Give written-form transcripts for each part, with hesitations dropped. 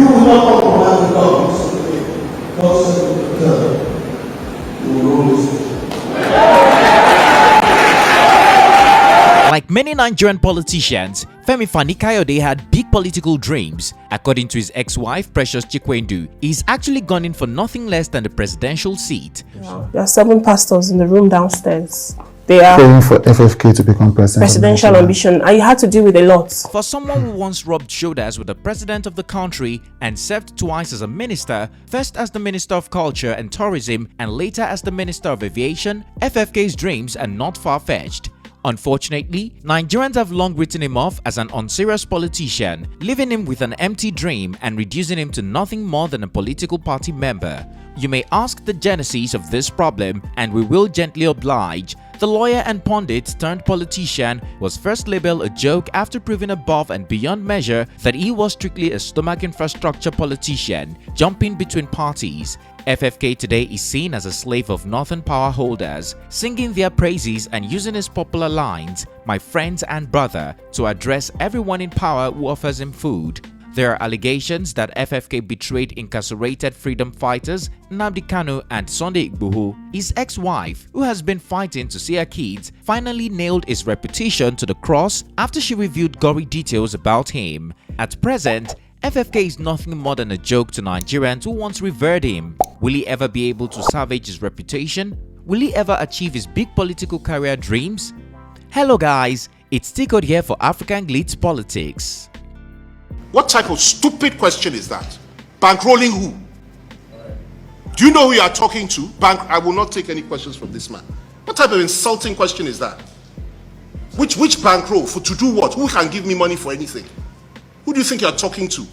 will not compromise the government. God said to you will always. Like many Nigerian politicians, Femi Fani-Kayode had big political dreams. According to his ex-wife, Precious Chikwendu, he's actually gone in for nothing less than the presidential seat. Wow. There are 7 pastors in the room downstairs. They are praying for FFK to become presidential ambition. I had to deal with a lot. For someone who once rubbed shoulders with the president of the country and served twice as a minister, first as the Minister of Culture and Tourism and later as the Minister of Aviation, FFK's dreams are not far-fetched. Unfortunately, Nigerians have long written him off as an unserious politician, leaving him with an empty dream and reducing him to nothing more than a political party member. You may ask the genesis of this problem, and we will gently oblige. The lawyer and pundit turned politician was first labeled a joke after proving above and beyond measure that he was strictly a stomach infrastructure politician, jumping between parties. FFK today is seen as a slave of northern power holders, singing their praises and using his popular lines, "my friends and brother," to address everyone in power who offers him food. There are allegations that FFK betrayed incarcerated freedom fighters Nnamdi Kanu and Sunday Igboho. His ex-wife, who has been fighting to see her kids, finally nailed his reputation to the cross after she revealed gory details about him. At present, FFK is nothing more than a joke to Nigerians who once revered him. Will he ever be able to salvage his reputation? Will he ever achieve his big political career dreams? Hello guys, it's Tikod here for African Glitz Politics. What type of stupid question is that? Bankrolling who? Do you know who you are talking to? I will not take any questions from this man. What type of insulting question is that? Which bankroll? To do what? Who can give me money for anything? Who do you think you are talking to?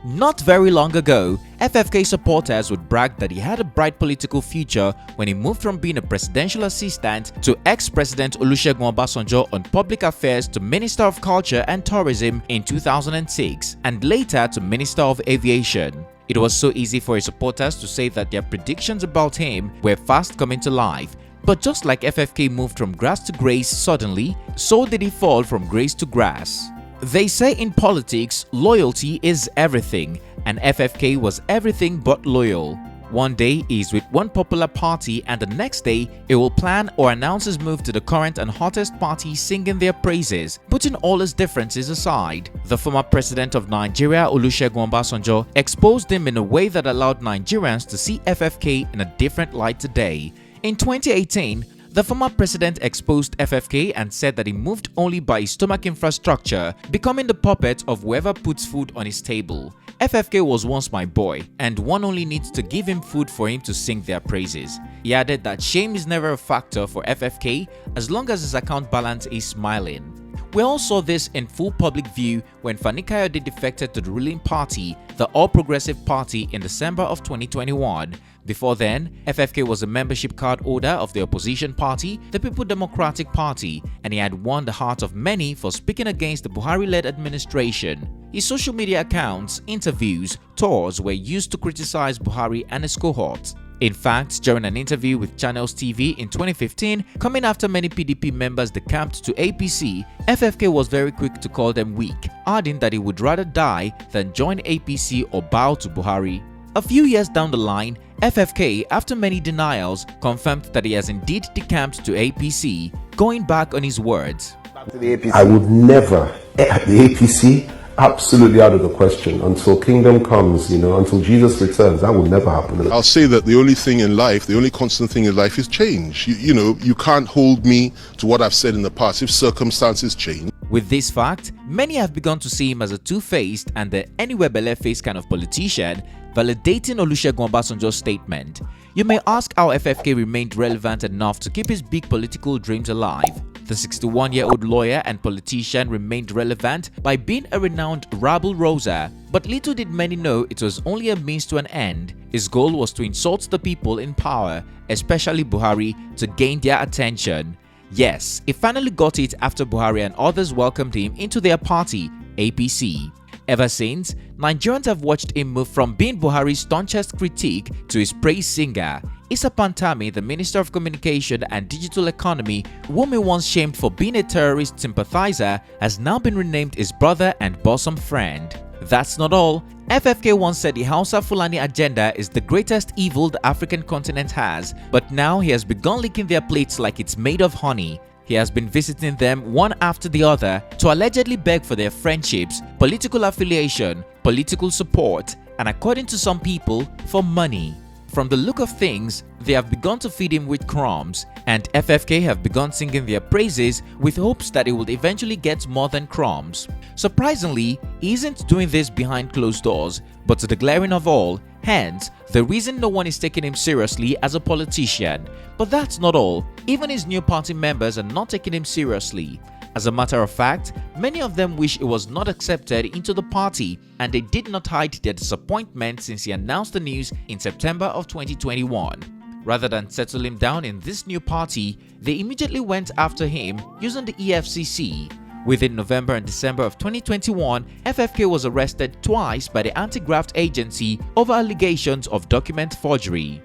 Not very long ago, FFK supporters would brag that he had a bright political future when he moved from being a presidential assistant to ex-President Olusegun Obasanjo on public affairs to Minister of Culture and Tourism in 2006 and later to Minister of Aviation. It was so easy for his supporters to say that their predictions about him were fast coming to life. But just like FFK moved from grass to grace suddenly, so did he fall from grace to grass. They say in politics, loyalty is everything, and FFK was everything but loyal. One day he is with one popular party and the next day he will plan or announce his move to the current and hottest party, singing their praises, putting all his differences aside. The former president of Nigeria, Olusegun Obasanjo, exposed him in a way that allowed Nigerians to see FFK in a different light today. In 2018, the former president exposed FFK and said that he moved only by his stomach infrastructure, becoming the puppet of whoever puts food on his table. FFK was once my boy, and one only needs to give him food for him to sing their praises. He added that shame is never a factor for FFK as long as his account balance is smiling. We all saw this in full public view when Fani-Kayode defected to the ruling party, the All Progressive Party, in December of 2021. Before then, FFK was a membership card holder of the opposition party, the People Democratic Party, and he had won the heart of many for speaking against the Buhari-led administration. His social media accounts, interviews, tours were used to criticize Buhari and his cohorts. In fact, during an interview with Channels TV in 2015, coming after many PDP members decamped to APC, FFK was very quick to call them weak, adding that he would rather die than join APC or bow to Buhari. A few years down the line, FFK, after many denials, confirmed that he has indeed decamped to APC, going back on his words. I would never, the APC, absolutely out of the question until kingdom comes, until Jesus returns. That will never happen. I'll say that the only thing in life, the only constant thing in life is change. You can't hold me to what I've said in the past if circumstances change. With this fact, many have begun to see him as a two-faced and the anywhere belle-faced kind of politician, validating Olusegun Obasanjo's statement. You may ask how FFK remained relevant enough to keep his big political dreams alive. The 61-year-old lawyer and politician remained relevant by being a renowned rabble-rouser, but little did many know it was only a means to an end. His goal was to insult the people in power, especially Buhari, to gain their attention. Yes, he finally got it after Buhari and others welcomed him into their party, APC. Ever since, Nigerians have watched him move from being Buhari's staunchest critique to his praise singer. Issa Pantami, the Minister of Communication and Digital Economy, whom he once shamed for being a terrorist sympathizer, has now been renamed his brother and bosom friend. That's not all. FFK once said the Hausa Fulani agenda is the greatest evil the African continent has, but now he has begun licking their plates like it's made of honey. He has been visiting them one after the other to allegedly beg for their friendships, political affiliation, political support, and according to some people, for money. From the look of things, they have begun to feed him with crumbs, and FFK have begun singing their praises with hopes that he will eventually get more than crumbs. Surprisingly, he isn't doing this behind closed doors, but to the glaring of all, hence the reason no one is taking him seriously as a politician. But that's not all. Even his new party members are not taking him seriously. As a matter of fact, many of them wish he was not accepted into the party, and they did not hide their disappointment since he announced the news in September of 2021. Rather than settle him down in this new party, they immediately went after him using the EFCC. Within November and December of 2021, FFK was arrested twice by the anti-graft agency over allegations of document forgery.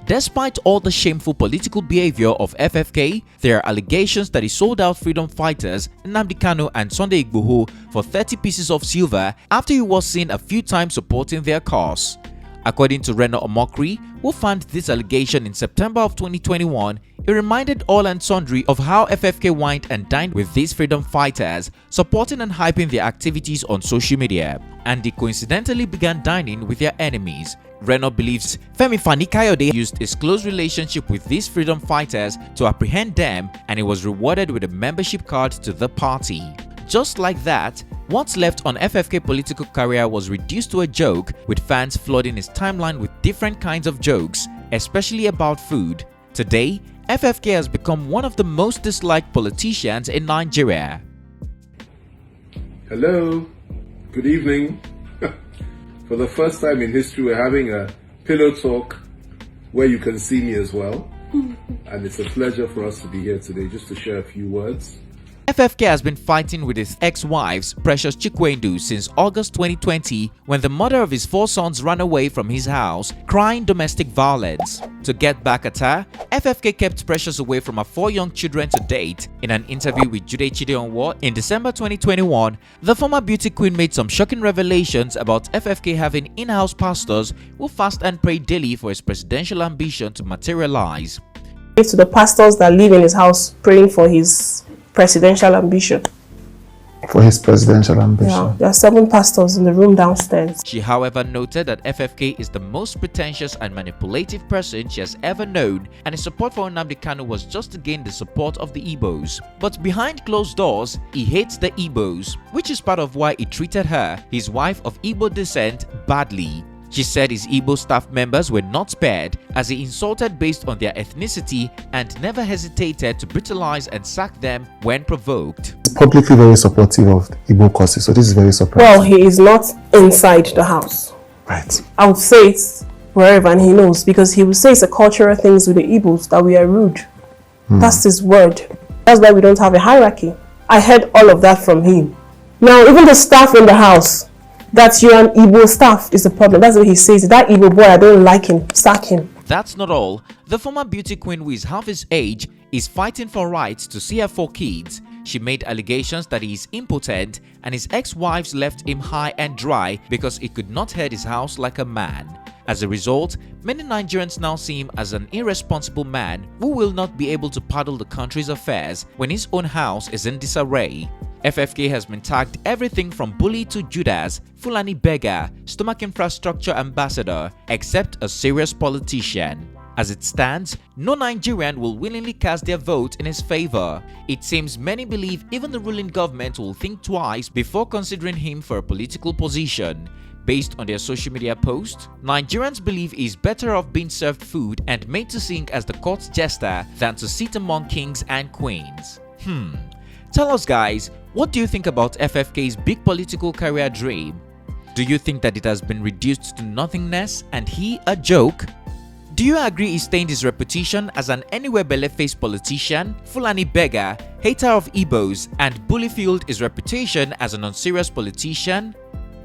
Despite all the shameful political behavior of FFK, there are allegations that he sold out freedom fighters Nnamdi Kanu and Sunday Igboho for 30 pieces of silver after he was seen a few times supporting their cause. According to Reno Omokri, who found this allegation in September of 2021, he reminded all and sundry of how FFK wined and dined with these freedom fighters, supporting and hyping their activities on social media, and he coincidentally began dining with their enemies. Reno believes Femi Fani-Kayode used his close relationship with these freedom fighters to apprehend them, and he was rewarded with a membership card to the party. Just like that, what's left on FFK political career was reduced to a joke, with fans flooding his timeline with different kinds of jokes, especially about food. Today, FFK has become one of the most disliked politicians in Nigeria. Hello, good evening. For the first time in history, we're having a pillow talk where you can see me as well. And it's a pleasure for us to be here today just to share a few words. FFK has been fighting with his ex-wife's Precious Chikwendu since August 2020 when the mother of his 4 sons ran away from his house, crying domestic violence. To get back at her, FFK kept Precious away from her 4 young children to date. In an interview with Jude Chidionwo in December 2021, the former beauty queen made some shocking revelations about FFK having in-house pastors who fast and pray daily for his presidential ambition to materialize. To the pastors that live in his house praying for his presidential ambition. For his presidential ambition. Yeah, there are 7 pastors in the room downstairs. She, however, noted that FFK is the most pretentious and manipulative person she has ever known, and his support for Nnamdi Kanu was just to gain the support of the Igbos. But behind closed doors, he hates the Igbos, which is part of why he treated her, his wife of Igbo descent, badly. She said his Igbo staff members were not spared as he insulted based on their ethnicity and never hesitated to brutalize and sack them when provoked. He's publicly very supportive of Igbo causes, so this is very surprising. Well, he is not inside the house. Right. I would say it's wherever, and he knows, because he would say it's a cultural things with the Igbos that we are rude. That's his word. That's why we don't have a hierarchy. I heard all of that from him. Now, even the staff in the house, that you're an Igbo staff is the problem. That's what he says. That Igbo boy, I don't like him. Sack him. That's not all. The former beauty queen, who is half his age, is fighting for rights to see her 4 kids. She made allegations that he is impotent and his ex-wives left him high and dry because he could not head his house like a man. As a result, many Nigerians now see him as an irresponsible man who will not be able to paddle the country's affairs when his own house is in disarray. FFK has been tagged everything from bully to Judas, Fulani beggar, stomach infrastructure ambassador, except a serious politician. As it stands, no Nigerian will willingly cast their vote in his favor. It seems many believe even the ruling government will think twice before considering him for a political position. Based on their social media post, Nigerians believe he is better off being served food and made to sing as the court jester than to sit among kings and queens. Tell us guys, what do you think about FFK's big political career dream? Do you think that it has been reduced to nothingness and he a joke? Do you agree he stained his reputation as an anywhere belle-faced politician, Fulani beggar, hater of Igbos, and bully-fueled his reputation as an unserious politician?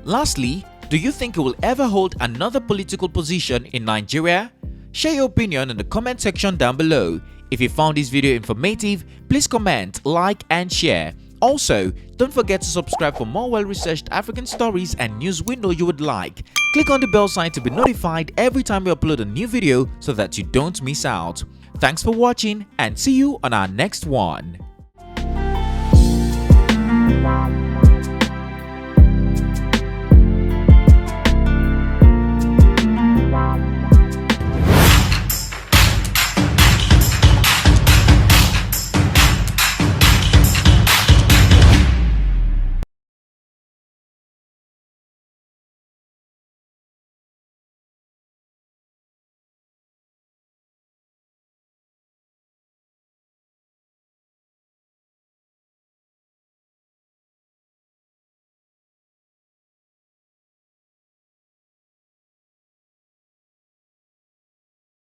Lastly, do you think he will ever hold another political position in Nigeria? Share your opinion in the comment section down below. If you found this video informative, please comment, like and share. Also, don't forget to subscribe for more well-researched African stories and news we know you would like. Click on the bell sign to be notified every time we upload a new video so that you don't miss out. Thanks for watching and see you on our next one.